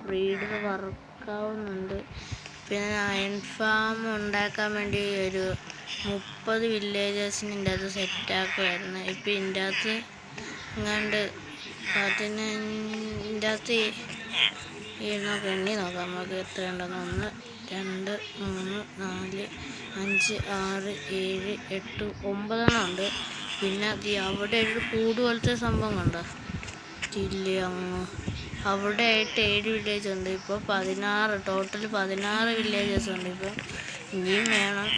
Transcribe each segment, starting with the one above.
Breeder വർക്കാവുന്നുണ്ട്. പിന്നെ iron farm ഉണ്ടാക്കാൻ വേണ്ടി ഒരു 30 വില്ലേജേഴ്സിന് ഇതിൻ്റെ അകത്ത് സെറ്റാക്കുമായിരുന്നു. ഇപ്പം ഇതിൻ്റെ അകത്ത് എങ്ങാണ്ട് 15 അകത്ത് എണ്ണി നോക്കാം നമുക്ക് എത്ര ഉണ്ടെന്ന്. 1 2 3 4 5 6 7 8 9 ഉണ്ട്. പിന്നെ അവിടെ ഒരു കൂട് പോലത്തെ സംഭവം കണ്ടോ ഇല്ലേ, അവിടെ ആയിട്ട് 7 വില്ലേജ് ഉണ്ട്. ഇപ്പോൾ 16 ടോട്ടൽ 16 വില്ലേജസ് ഉണ്ട്. ഇപ്പം ഇനിയും വേണം,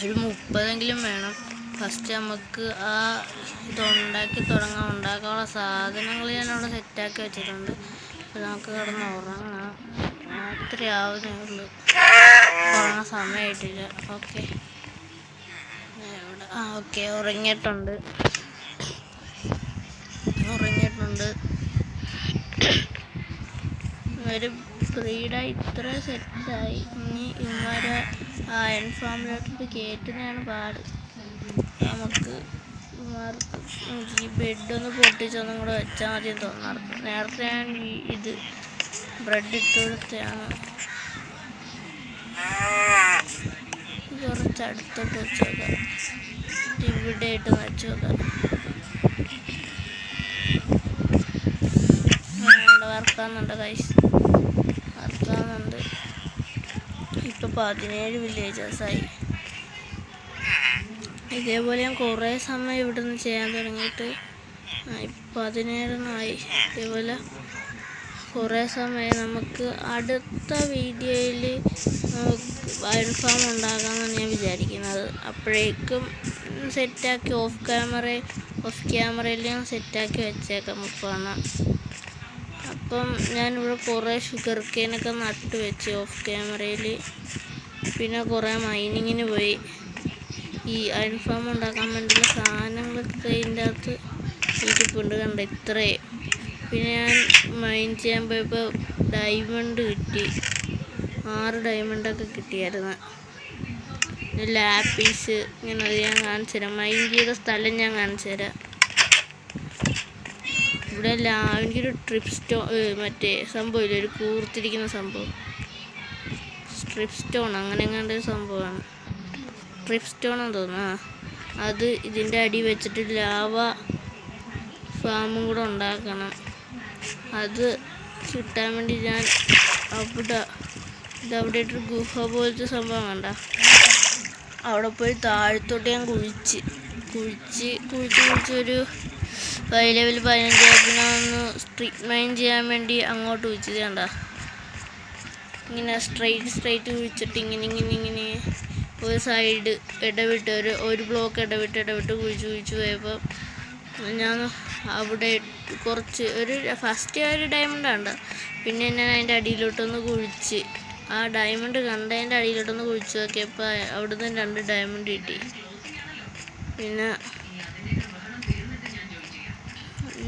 ഒരു 30 വേണം. ഫസ്റ്റ് നമുക്ക് ആ ഉണ്ടാക്കാനുള്ള സാധനങ്ങൾ ഞാനവിടെ സെറ്റാക്കി വെച്ചിട്ടുണ്ട്. അപ്പോൾ നമുക്ക് കിടന്ന് ഉറങ്ങാം. രാത്രി ആവുന്നേ ഉള്ളൂ, ഉറങ്ങാൻ സമയമായിട്ടില്ല. Okay okay ഉറങ്ങിയിട്ടുണ്ട്. ഒരു ബ്രീഡായി ഇത്ര സെറ്റായി. ഇനി ഇവന്മാരെ അയൺ ഫാമിലോട്ട് കയറ്റുന്നതാണ് പാട്. നമുക്ക് ഈ ബെഡൊന്ന് പൊട്ടിച്ചൊന്നും കൂടെ വെച്ചാൽ മതി തോന്നാറ്. നേരത്തെ ഞാൻ ഇത് ബ്രെഡ് ഇട്ട് കൊടുത്തതാണ്. കുറച്ച് അടുത്തോട്ട് വെച്ച് നോക്കാം, ഇവിടെ ഇട്ട് വെച്ച് നോക്കാം. വറക്കാന്നുണ്ട് ഗൈസ്, വറക്കാന്നുണ്ട്. ഇപ്പം 17 വില്ലേജേഴ്സായി. ഇതേപോലെ ഞാൻ കുറേ സമയം ഇവിടെ നിന്ന് ചെയ്യാൻ തുടങ്ങിയിട്ട് 17 ഇതേപോലെ കുറേ സമയം. നമുക്ക് അടുത്ത വീഡിയോയിൽ അയൺ ഫാം ഉണ്ടാക്കാമെന്നാണ് ഞാൻ വിചാരിക്കുന്നത്. അപ്പോഴേക്കും സെറ്റാക്കി ഓഫ് ക്യാമറയിൽ ഞാൻ സെറ്റാക്കി വെച്ചേക്കാം മുപ്പാണ്. അപ്പം ഞാനിവിടെ കുറേ ഷുഗർ കെയിനൊക്കെ നട്ട് വെച്ച് ഓഫ് ക്യാമറയിൽ. പിന്നെ കുറേ മൈനിങ്ങിന് പോയി. ഈ അയൺ ഫാം ഉണ്ടാക്കാൻ വേണ്ടിയുള്ള സാധനങ്ങളൊക്കെ ഇതിൻ്റെ അകത്ത് ഇരിപ്പുണ്ട് കണ്ട ഇത്രയും. പിന്നെ ഞാൻ മൈൻ ചെയ്യാൻ പോയപ്പോൾ ഡയമണ്ട് കിട്ടി, 6 ഡയമണ്ടൊക്കെ കിട്ടിയായിരുന്നു. ലാപ്പീസ് ഇങ്ങനെ അത് ഞാൻ കാണിച്ചു തരാം. മൈൻ ചെയ്ത സ്ഥലം ഞാൻ കാണിച്ചു തരാം. ഇവിടെ എനിക്കൊരു മറ്റേ സംഭവമില്ല, ഒരു കൂർത്തിരിക്കുന്ന സംഭവം, സ്ട്രിപ്പ് സ്റ്റോൺ അങ്ങനെ എങ്ങാണ്ടൊരു സംഭവമാണ്. സ്ട്രിപ്പ് സ്റ്റോണെന്ന് തോന്നുന്നു. അത് ഇതിൻ്റെ അടി വെച്ചിട്ട് ലാവ ഫാമും കൂടെ ഉണ്ടാക്കണം. അത് കിട്ടാൻ വേണ്ടി ഞാൻ ഇതവിടെ ഒരു ഗുഹ പോലത്തെ സംഭവം കണ്ട, അവിടെ പോയി താഴത്തോട്ട് ഞാൻ കുഴിച്ച് ഒരു ലെവൽ 15 ഒന്ന് സ്ട്രീറ്റ് മൈൻ ചെയ്യാൻ വേണ്ടി അങ്ങോട്ട് കുഴിച്ചത് കണ്ട. ഇങ്ങനെ സ്ട്രെയിറ്റ് കുഴിച്ചിട്ട് ഇങ്ങനെ ഒരു സൈഡ് ഇടവിട്ട് ഒരു ബ്ലോക്ക് ഇടവിട്ട് കുഴിച്ച് പോയപ്പോൾ ഞാൻ അവിടെ കുറച്ച് ഫസ്റ്റ് ഒരു ഡയമണ്ട് കണ്ട. പിന്നെ ഞാൻ അതിൻ്റെ അടിയിലോട്ടൊന്ന് കുഴിച്ച്, ആ ഡയമണ്ട് കണ്ടതിൻ്റെ അടിയിലോട്ടൊന്ന് കുഴിച്ച് നോക്കിയപ്പോൾ അവിടുന്ന് 2 ഡയമണ്ട് കിട്ടി. പിന്നെ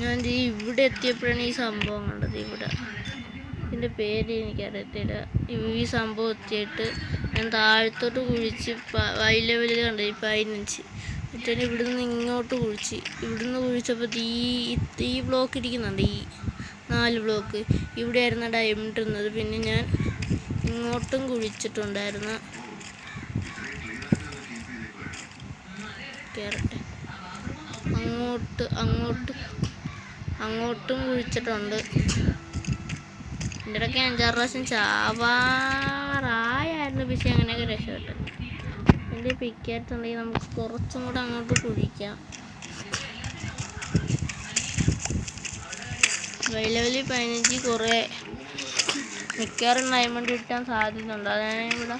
ഞാൻ ഇവിടെ എത്തിയപ്പോഴാണ് ഈ സംഭവം കണ്ടത്. ഇതിൻ്റെ പേര് എനിക്കറിയത്തില്ല. ഈ സംഭവം എത്തിയിട്ട് ഞാൻ താഴത്തോട്ട് കുഴിച്ച് ഹൈ ലെവലിൽ കണ്ടത് 15. എന്നിട്ട് ഇവിടുന്ന് ഇങ്ങോട്ട് ഇവിടുന്ന് കുഴിച്ചപ്പോൾ ഈ ബ്ലോക്ക് ഇരിക്കുന്നുണ്ട്, ഈ 4 ബ്ലോക്ക് ഇവിടെയായിരുന്നു ഡയമണ്ട് ഇരുന്നത്. പിന്നെ ഞാൻ ഇങ്ങോട്ടും കുഴിച്ചിട്ടുണ്ടായിരുന്നു. കേറട്ടെ, അങ്ങോട്ടും കുഴിച്ചിട്ടുണ്ട്. എൻ്റെ ഇടയ്ക്ക് 5-6 പ്രാവശ്യം ചാവാറായായിരുന്നു. പക്ഷെ അങ്ങനെയൊക്കെ രക്ഷപ്പെട്ടു. എൻ്റെ പിക്കാറ്റുണ്ടെങ്കിൽ നമുക്ക് കുറച്ചും കൂടെ അങ്ങോട്ട് കുഴിക്കാം. ലെവലിൽ 15 കുറേ മിക്കവാറും ഡയമണ്ട് കിട്ടാൻ സാധ്യതയുണ്ട്. അതാണ് ഇവിടെ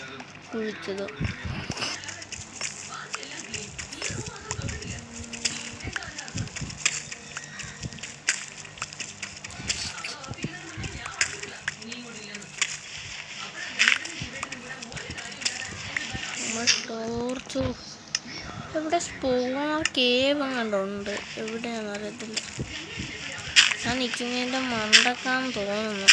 കുഴിച്ചത്. ഇവിടെ സ്പോണർ കേവ് കണ്ടുണ്ട്, എവിടെയാണെന്ന് അറിയത്തില്ല. ഞാൻ നിൽക്കുന്നതിൻ്റെ മണ്ടക്കാന്ന് തോന്നുന്നു.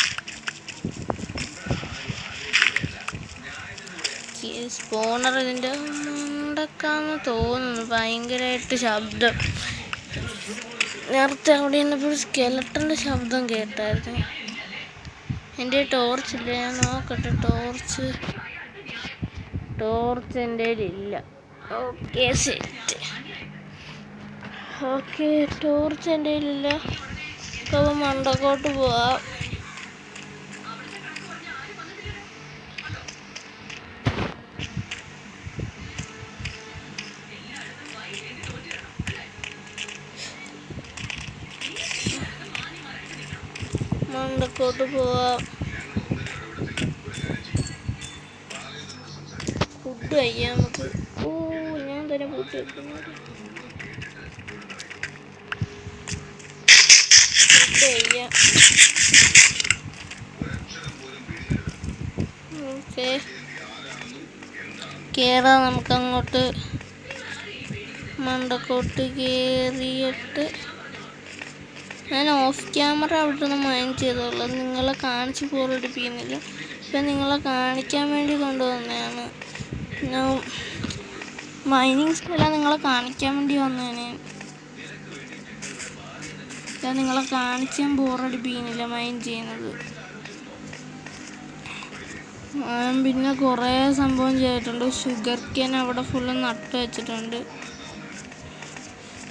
സ്പോണർ ഇതിൻ്റെ മണ്ടക്കാന്ന് തോന്നുന്നു. ഭയങ്കരമായിട്ട് ശബ്ദം. നേരത്തെ അവിടെ നിന്നപ്പോൾ സ്കെലട്ടൻ്റെ ശബ്ദം കേട്ടായിരുന്നു. എൻ്റെ ടോർച്ച് ഇല്ല, ഞാൻ നോക്കട്ടെ. ടോർച്ച് എൻ്റെ കയ്യിലില്ല. Okay set. ഓക്കെ ടോർച്ച് എൻ്റെ കയ്യിലില്ല. അപ്പോൾ മണ്ടക്കോട്ട് പോവാം. മണ്ടക്കോട്ട് പോവാം. ഫുഡ് കഴിയാം നമുക്ക്. ഞാൻ തന്നെ ഫുഡ് കഴിക്കുന്നത്. ഫുഡ് കഴിയാം. ഓക്കെ കയറാം നമുക്ക് അങ്ങോട്ട്. മണ്ടക്കോട്ട് കയറിയിട്ട് ഞാൻ ഓഫ് ക്യാമറ അവിടെ നിന്ന് മൈൻഡ് ചെയ്തോളാം. നിങ്ങളെ കാണിച്ച് ബോറടിപ്പിക്കുന്നില്ല. ഇപ്പം നിങ്ങളെ കാണിക്കാൻ വേണ്ടി കൊണ്ടുവന്നതാണ്. ഞാൻ മൈനിങ് സ്ഥലം നിങ്ങളെ കാണിക്കാൻ വേണ്ടി വന്നതാണ്. ഞാൻ നിങ്ങളെ കാണിച്ചാൽ ബോറടിപ്പിക്കുന്നില്ല മൈൻഡ് ചെയ്യുന്നത്. പിന്നെ കുറേ സംഭവം ചെയ്തിട്ടുണ്ട്. ഷുഗർ കേൻ അവിടെ ഫുള്ള് നട്ട് വെച്ചിട്ടുണ്ട്.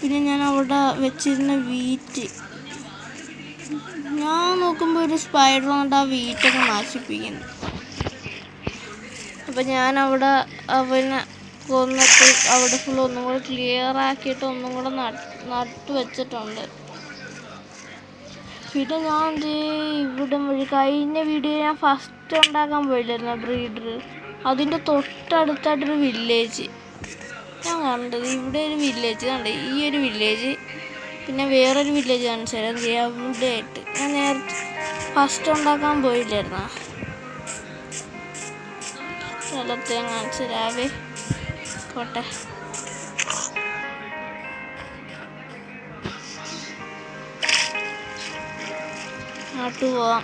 പിന്നെ ഞാൻ അവിടെ വെച്ചിരുന്ന വീറ്റ്, ഞാൻ നോക്കുമ്പോൾ ഒരു സ്പൈഡർ കൊണ്ട് ആ വീറ്റൊക്കെ നശിപ്പിക്കുന്നു. അപ്പം ഞാൻ അവിടെ അവനെ കൊന്നിട്ട് അവിടെ ഫുൾ ഒന്നും കൂടെ ക്ലിയർ ആക്കിയിട്ട് ഒന്നും കൂടെ നട്ട് വെച്ചിട്ടുണ്ട്. പിന്നെ ഞാൻ ഇവിടെ വഴി കഴിഞ്ഞ വീഡിയോ ഞാൻ ഫസ്റ്റ് ഉണ്ടാക്കാൻ പോയില്ലായിരുന്നു ബ്രീഡർ. അതിൻ്റെ തൊട്ടടുത്തായിട്ടൊരു വില്ലേജ് ഞാൻ കണ്ടത്. ഇവിടെ ഒരു വില്ലേജ് കണ്ടത്, ഈ ഒരു വില്ലേജ്, പിന്നെ വേറൊരു വില്ലേജ് കാണിച്ചു തരാം. അവിടെ ആയിട്ട് ഞാൻ നേരത്തെ ഫസ്റ്റ് ഉണ്ടാക്കാൻ പോയില്ലായിരുന്ന സ്ഥലത്തെ കാണിച്ചു തരാവേ. കോട്ടെ അങ്ങോട്ട് പോവാം.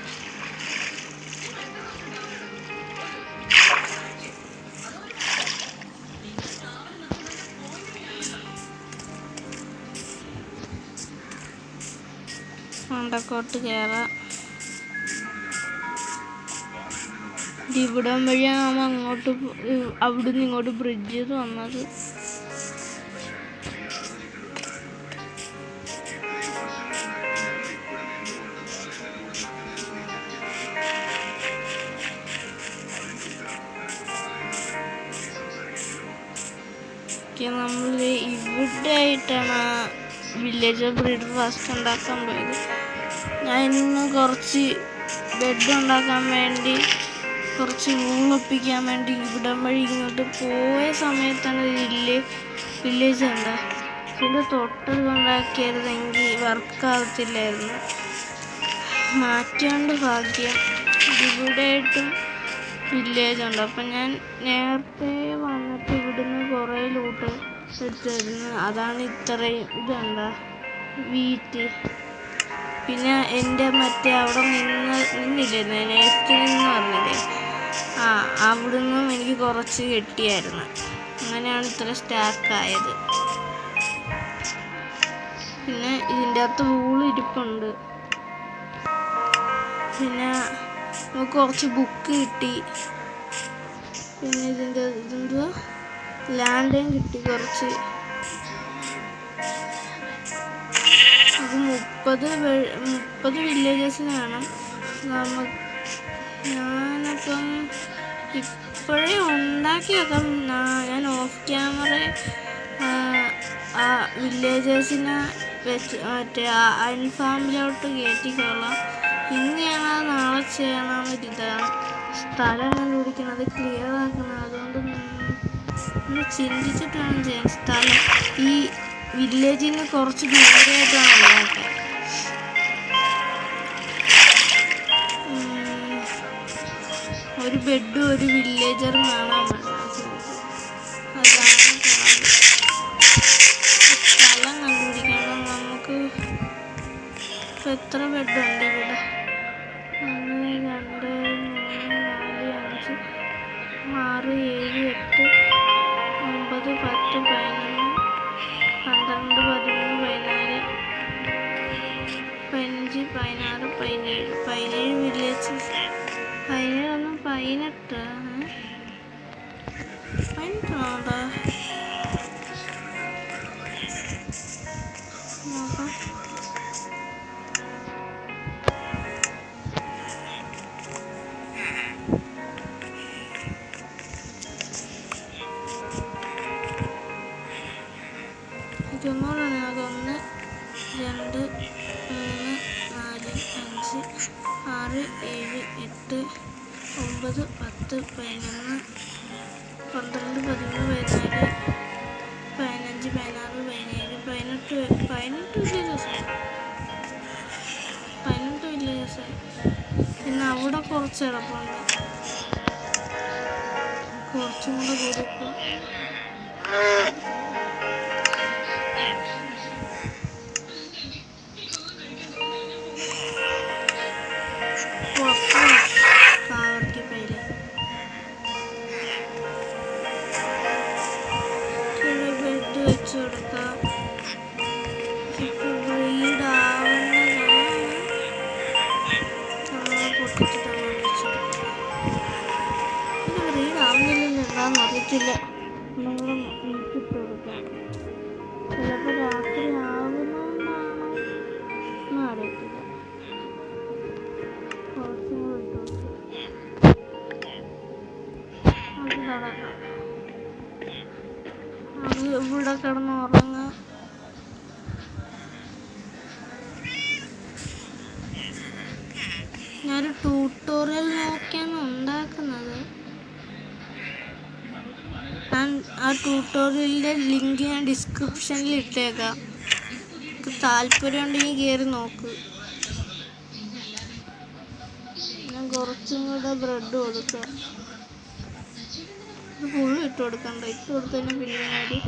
മണ്ടക്കോട്ട് കയറാം. ഇവിടം വഴിയാണ് നമ്മൾ അങ്ങോട്ട് അവിടുന്ന് ഇങ്ങോട്ട് ബ്രിഡ്ജ് ചെയ്ത് വന്നത്. നമ്മൾ ഇവിടെ ആയിട്ടാണ് വില്ലേജ് ബ്രീഡർ ഫസ്റ്റ് ഉണ്ടാക്കാൻ പോയത്. ഞാൻ ഇന്ന് കുറച്ച് ബെഡ് ഉണ്ടാക്കാൻ വേണ്ടി, കുറച്ച് ഊളൊപ്പിക്കാൻ വേണ്ടി ഇവിടം വഴി ഇങ്ങോട്ട് പോയ സമയത്താണ് വില്ലേജ് എന്താ ഇതിൻ്റെ തൊട്ടത് ഉണ്ടാക്കിയായിരുന്നെങ്കിൽ വർക്കാവത്തില്ലായിരുന്നു. മാറ്റാണ്ട് ഭാഗ്യം ഇവിടെ ആയിട്ടും വില്ലേജ് ഉണ്ട്. അപ്പം ഞാൻ നേരത്തെ വന്നിട്ട് ഇവിടുന്ന് കുറേ ലൂട്ട് എടുത്തായിരുന്നു. അതാണ് ഇത്രയും ഇതുണ്ട വീറ്റ്. പിന്നെ എൻ്റെ മറ്റേ അവിടെ നിന്നില്ലായിരുന്നു, നെക്സ്റ്റ് നിന്ന് പറഞ്ഞില്ലേ, അവിടുന്നും എനിക്ക് കുറച്ച് കിട്ടിയായിരുന്നു. അങ്ങനെയാണ് ഇത്ര സ്റ്റാക്കായത്. പിന്നെ ഇതിൻ്റെ അകത്ത് വൂള് ഇരിപ്പുണ്ട്. പിന്നെ നമുക്ക് കുറച്ച് ബുക്ക് കിട്ടി. പിന്നെ ഇതെന്തുവാ ലാൻഡേം കിട്ടി കുറച്ച്. അത് 30 വില്ലേജസിന് വേണം നമുക്ക്. ഞാനപ്പം ഇപ്പോഴേ ഉണ്ടാക്കി വെക്കാം. ഞാൻ ഓഫ് ക്യാമറ ആ വില്ലേജേഴ്സിനെ വെച്ച് മറ്റേ അൺഫാമിലോട്ട് കയറ്റിക്കൊള്ളാം. ഇന്ന് ചെയ്യണം നാളെ ചെയ്യണമെന്നൊരിതാണ്. സ്ഥലം കണ്ടുപിടിക്കണം, അത് ക്ലിയർ ആക്കണം. അതുകൊണ്ട് ഒന്ന് ചിന്തിച്ചിട്ട് വേണം ചെയ്യാൻ. സ്ഥലം ഈ വില്ലേജിൽ നിന്ന് കുറച്ച് ദൂരമായിട്ടാണ് ഉണ്ടാക്കാൻ. ഒരു ബെഡും ഒരു വില്ലേജറും കാണാൻ പറ്റും. അതാണ് സ്ഥലം കണ്ടുപിടിക്കണം നമുക്ക്. ഇപ്പം എത്ര ബെഡുണ്ട് ഇവിടെ? 1 2 3 4 5 6 7 8 9 10 11 12 13 14 15 16 17 17 വില്ലേജസ്. പതിനെട്ടാ നോക്കാം. ഇരുന്നൂറാണ്. അതൊന്ന് 2 3 4 5 6 7 8 9 10 11 12 13 14 15 16 17 18 വലിയ ദിവസമായി. പിന്നെ അവിടെ കുറച്ച് കിടപ്പുണ്ട്, കുറച്ചും കൂടെ കൂടിപ്പോൾ അറിയത്തില്ല. ഒന്നുകൂടെ നീക്കിട്ട് കൊടുക്കാം. ചിലപ്പോൾ രാത്രി ആകുന്നോണ്ടാണോ ഒന്നും അറിയത്തില്ല. കുറച്ചും കൂടെ ഇട്ട് കൊടുക്കും. അത് കിടക്കാം. അത് ഇവിടെ കിടന്ന് ഉറങ്ങാം. ഞാനൊരു ട്യൂട്ടോറിയൽ നോക്കിയാണ് ഉണ്ടാക്കുന്നത്. ആ ട്യൂട്ടോറിയലിൻ്റെ ലിങ്ക് ഞാൻ ഡിസ്ക്രിപ്ഷനിൽ ഇട്ടേക്കാം. താല്പര്യം ഉണ്ടെങ്കിൽ കയറി നോക്ക്. ഞാൻ കുറച്ചും കൂടെ ബ്രെഡ് കൊടുക്കാം. ഫുള്ള് ഇട്ട് കൊടുക്കണ്ട, ഇട്ട് കൊടുത്തതിന് പിന്നെ മതി.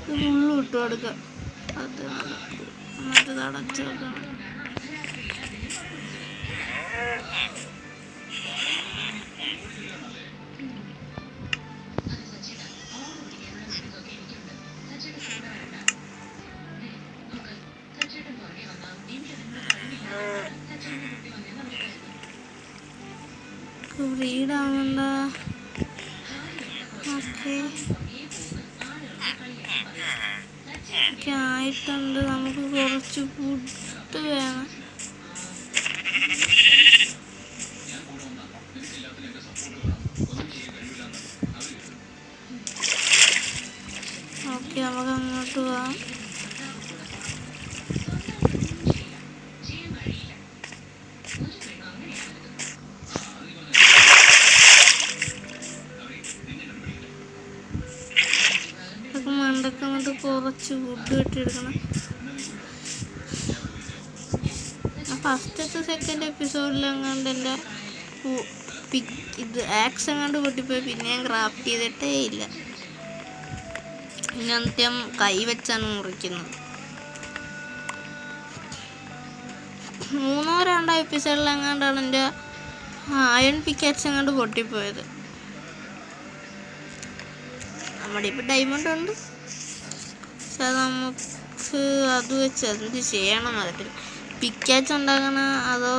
ഫുള്ളും ഇട്ട് കൊടുക്കാം. അത് എന്നിട്ട് അടച്ചു വെക്കണം. ബ്രീഡാവണ്ട. ഓക്കെ ആയിട്ടുണ്ട്. നമുക്ക് കുറച്ച് ഫുഡ് വേണം. ഓക്കെ നമുക്ക് അങ്ങോട്ട് പോവാം. മണ്ടക്ക് വന്നിട്ട് കുറച്ച് ഫുഡ് കിട്ടിയെടുക്കണം. ഫസ്റ്റത്തെ സെക്കൻഡ് എപ്പിസോഡിലെങ്ങാണ്ട് എൻ്റെ ഇത് ആക്സ് എങ്ങാണ്ട് പൊട്ടിപ്പോയി. പിന്നെ ഞാൻ ക്രാഫ്റ്റ് ചെയ്തിട്ടേ ഇല്ല. പിന്നെ അന്ത്യം കൈ വെച്ചാണ് മുറിക്കുന്നത്. 3 2 എപ്പിസോഡിലെങ്ങാണ്ടാണ് എൻ്റെ അയൺ പിക്കാക്സ് എങ്ങാണ്ട് പൊട്ടിപ്പോയത്. നമ്മുടെ ഇപ്പം ഡയമണ്ട് ഉണ്ട്, പക്ഷെ നമുക്ക് അത് വെച്ച് എന്ത് ചെയ്യണം അറിയത്തില്ല. പിക്കാച്ച് ഉണ്ടാക്കണ അതോ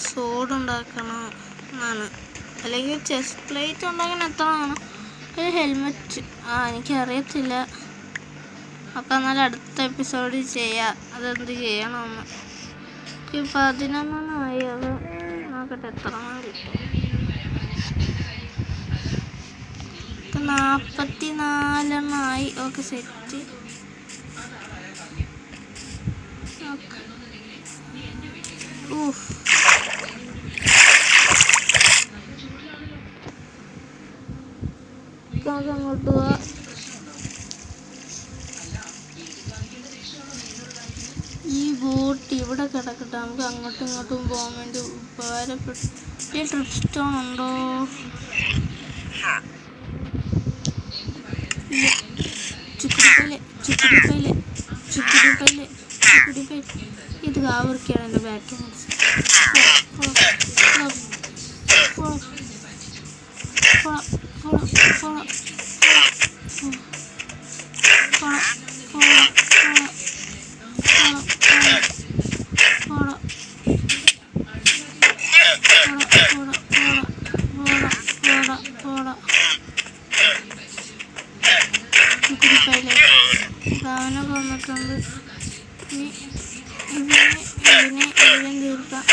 സോഡ് ഉണ്ടാക്കണം എന്നാണ്, അല്ലെങ്കിൽ ചെസ്റ്റ് പ്ലേറ്റ് ഉണ്ടാക്കാൻ എത്രയാണ്, ഒരു ഹെൽമെറ്റ് എനിക്കറിയത്തില്ല. അപ്പം എന്നാലും അടുത്ത എപ്പിസോഡിൽ ചെയ്യാം അതെന്ത് ചെയ്യണമെന്ന്. 11 അത് നോക്കട്ടെ എത്ര കിട്ടും. 44 ഓക്കെ സെറ്റ്. അങ്ങോട്ട് പോവാ. ഈ ബോട്ട് ഇവിടെ കിടക്കട്ടെ, നമുക്ക് അങ്ങോട്ടും ഇങ്ങോട്ടും പോകാൻ വേണ്ടി ഉപകാരപ്പെട്ടു. ഈ ട്രിപ്പ് സ്റ്റോൺ ഉണ്ടോ? ചുക്കുടിപ്പയില് ഇത് കാവറിക്കാണ് എൻ്റെ ബാക്കിൽ സാധനം വന്നിട്ടുണ്ട്. ഇതിനെ തീർക്കാം.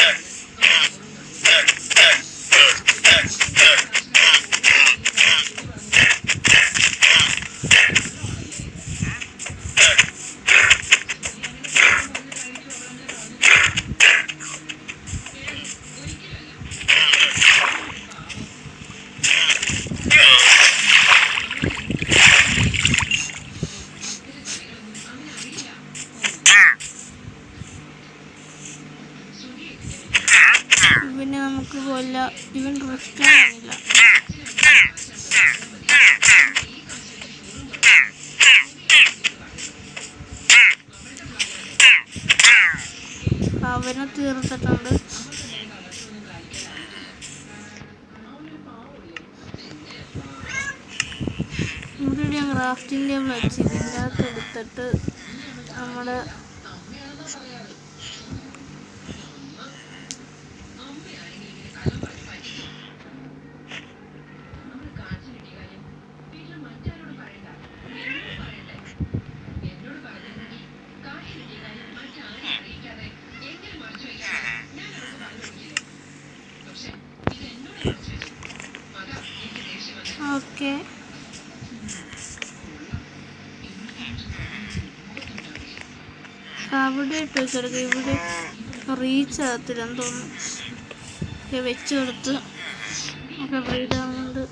ഇവനെ നമുക്ക് കൊല്ല. ഇവൻ റെസ്റ്റ് കാണില്ല. അവനെ തീർത്തിട്ടുണ്ട്. ഇവിടെ ഞാൻ ക്രാഫ്റ്റിംഗ് ടേബിൾ വെച്ച് ഇതിൻ്റെ അകത്ത് എടുത്തിട്ട് നമ്മുടെ ഓക്കെ അവിടെ ഇട്ട് വെച്ചെടുക്കുക. ഇവിടെ റീച്ച് ആകത്തില്ലെന്ന് തോന്നുന്നു. വെച്ച് കൊടുത്ത് ഒക്കെ ബ്രീഡ് ആവുന്നുണ്ട്.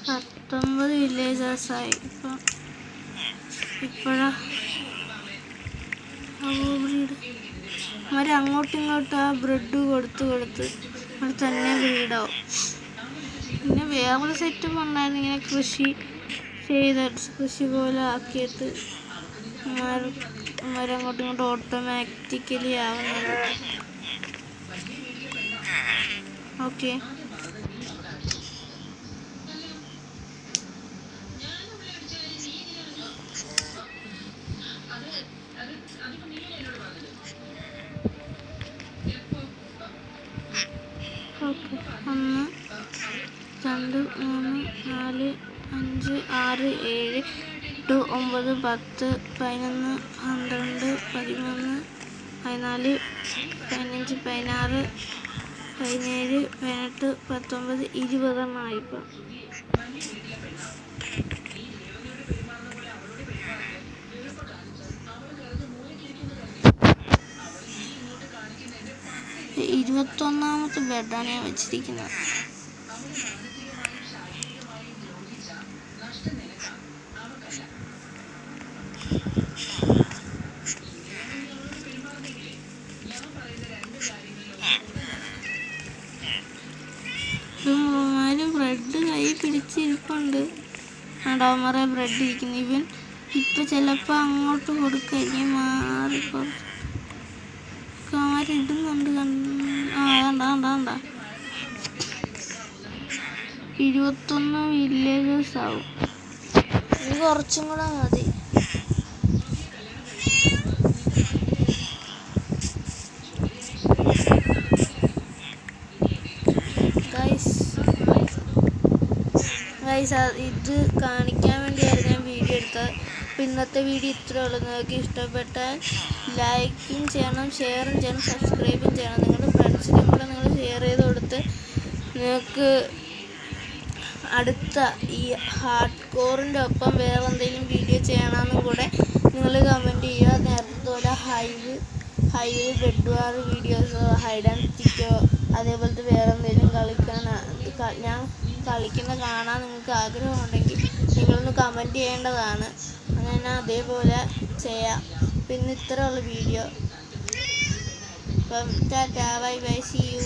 പത്തൊമ്പത് വില്ലേജേഴ്സായി. ഇപ്പോഴാ അങ്ങോട്ടും ഇങ്ങോട്ടും ആ ബ്രെഡ് കൊടുത്ത് അവിടെ തന്നെ ബ്രീഡാവും. പിന്നെ വേറൊരു സെറ്റപ്പ് ഉണ്ടായിരുന്നു. ഇങ്ങനെ കൃഷി പോലെ ആക്കിയിട്ട് അങ്ങോട്ടും ഇങ്ങോട്ടും ഓട്ടോമാറ്റിക്കലി ആവുന്നത്. Okay okay 1 2 3 4 5 6 7 8 9 10 11 12 13 14 15 16 17 18 19 20 ആയിപ്പോൾ. ഇരുപത്തൊന്നാമത്തെ ബെഡാണ് ഞാൻ വെച്ചിരിക്കുന്നത്. ബ്രെഡ് കൈ പിടിച്ചിരിപ്പുണ്ട്. ഡോമറെ ബ്രെഡ് ഇരിക്കുന്നു. ഇവൻ ഇപ്പം ചിലപ്പോൾ അങ്ങോട്ട് കൊടുക്കായിരിക്കും. മാറിടുന്നുണ്ട്. കണ്ട 21 വില്ലേജേഴ്സ് ആവും. ഇത് കുറച്ചും കൂടെ മതി. ഇത് കാണിക്കാൻ വേണ്ടിയായിരുന്നു ഞാൻ വീഡിയോ എടുത്തത്. അപ്പോൾ ഇന്നത്തെ വീഡിയോ ഇത്രയേ ഉള്ളൂ. നിങ്ങൾക്ക് ഇഷ്ടപ്പെട്ടാൽ ലൈക്കും ചെയ്യണം, ഷെയറും ചെയ്യണം, സബ്സ്ക്രൈബും ചെയ്യണം. നിങ്ങളുടെ ഫ്രണ്ട്സിനും കൂടെ നിങ്ങൾ ഷെയർ ചെയ്ത് കൊടുത്ത് നിങ്ങൾക്ക് അടുത്ത ഈ ഹാർഡ് കോറിൻ്റെ ഒപ്പം വേറെ എന്തെങ്കിലും വീഡിയോ ചെയ്യണമെന്നും കൂടെ നിങ്ങൾ കമൻറ്റ് ചെയ്യുക. നേരത്തെ പോലെ ഹൈവ് ബെഡ് വാർ വീഡിയോസോ ഹൈഡ് ആൻഡ് സീക്കോ അതേപോലത്തെ വേറെ എന്തെങ്കിലും ഞാൻ കളിക്കുന്ന കാണാൻ നിങ്ങൾക്ക് ആഗ്രഹമുണ്ടെങ്കിൽ നിങ്ങളൊന്ന് കമൻറ്റ് ചെയ്യേണ്ടതാണ്. അങ്ങനെ അതേപോലെ ചെയ്യാം. പിന്നെ ഇത്രയുള്ള വീഡിയോ. അപ്പം ടാറ്റാ, ബൈ ബൈ, സീ യു.